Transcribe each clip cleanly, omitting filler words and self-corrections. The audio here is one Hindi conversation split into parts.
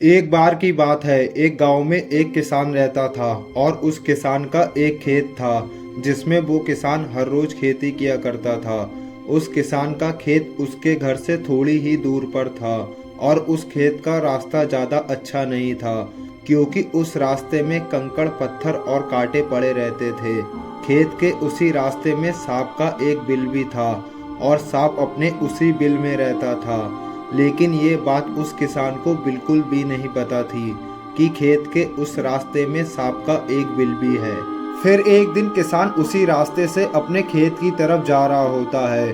एक बार की बात है, एक गांव में एक किसान रहता था और उस किसान का एक खेत था जिसमें वो किसान हर रोज खेती किया करता था। उस किसान का खेत उसके घर से थोड़ी ही दूर पर था और उस खेत का रास्ता ज़्यादा अच्छा नहीं था क्योंकि उस रास्ते में कंकड़ पत्थर और कांटे पड़े रहते थे। खेत के उसी रास्ते में सांप का एक बिल भी था और सांप अपने उसी बिल में रहता था। लेकिन ये बात उस किसान को बिल्कुल भी नहीं पता थी कि खेत के उस रास्ते में सांप का एक बिल भी है। फिर एक दिन किसान उसी रास्ते से अपने खेत की तरफ जा रहा होता है।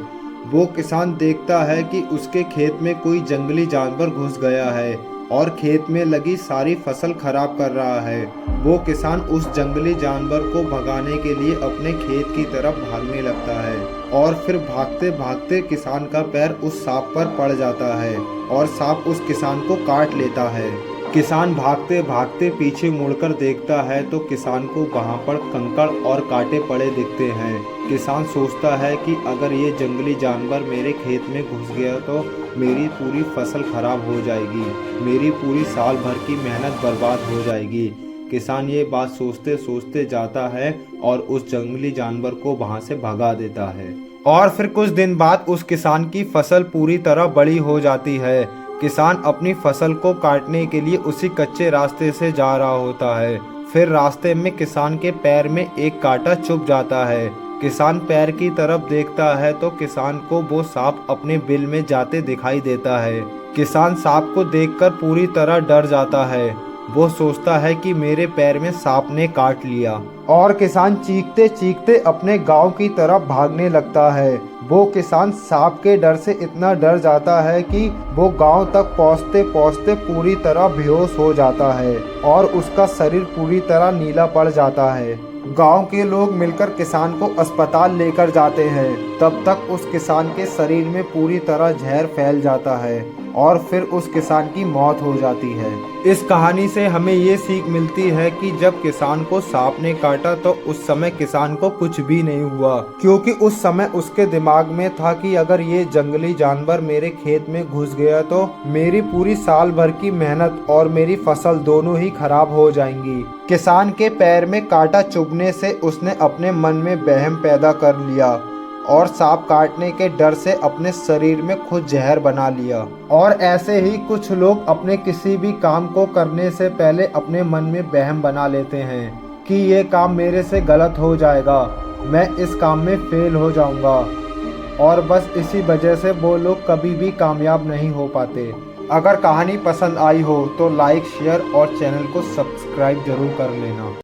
वो किसान देखता है कि उसके खेत में कोई जंगली जानवर घुस गया है और खेत में लगी सारी फसल खराब कर रहा है। वो किसान उस जंगली जानवर को भगाने के लिए अपने खेत की तरफ भागने लगता है और फिर भागते भागते किसान का पैर उस सांप पर पड़ जाता है और सांप उस किसान को काट लेता है। किसान भागते भागते पीछे मुड़कर देखता है तो किसान को वहां पर कंकड़ और कांटे पड़े दिखते हैं। किसान सोचता है कि अगर ये जंगली जानवर मेरे खेत में घुस गया तो मेरी पूरी फसल खराब हो जाएगी, मेरी पूरी साल भर की मेहनत बर्बाद हो जाएगी। किसान ये बात सोचते सोचते जाता है और उस जंगली जानवर को वहां से भगा देता है। और फिर कुछ दिन बाद उस किसान की फसल पूरी तरह बड़ी हो जाती है। किसान अपनी फसल को काटने के लिए उसी कच्चे रास्ते से जा रहा होता है। फिर रास्ते में किसान के पैर में एक कांटा चुभ जाता है। किसान पैर की तरफ देखता है तो किसान को वो सांप अपने बिल में जाते दिखाई देता है। किसान सांप को देखकर पूरी तरह डर जाता है। वो सोचता है कि मेरे पैर में सांप ने काट लिया और किसान चीखते चीखते अपने गांव की तरफ भागने लगता है। वो किसान सांप के डर से इतना डर जाता है कि वो गांव तक पहुंचते पहुंचते पूरी तरह बेहोश हो जाता है और उसका शरीर पूरी तरह नीला पड़ जाता है। गांव के लोग मिलकर किसान को अस्पताल लेकर जाते हैं। तब तक उस किसान के शरीर में पूरी तरह जहर फैल जाता है और फिर उस किसान की मौत हो जाती है। इस कहानी से हमें ये सीख मिलती है कि जब किसान को सांप ने काटा तो उस समय किसान को कुछ भी नहीं हुआ, क्योंकि उस समय उसके दिमाग में था कि अगर ये जंगली जानवर मेरे खेत में घुस गया तो मेरी पूरी साल भर की मेहनत और मेरी फसल दोनों ही खराब हो जाएंगी। किसान के पैर में कांटा चुभने से उसने अपने मन में वहम पैदा कर लिया और सांप काटने के डर से अपने शरीर में खुद जहर बना लिया। और ऐसे ही कुछ लोग अपने किसी भी काम को करने से पहले अपने मन में वहम बना लेते हैं कि ये काम मेरे से गलत हो जाएगा, मैं इस काम में फेल हो जाऊंगा, और बस इसी वजह से वो लोग कभी भी कामयाब नहीं हो पाते। अगर कहानी पसंद आई हो तो लाइक, शेयर और चैनल को सब्सक्राइब जरूर कर लेना।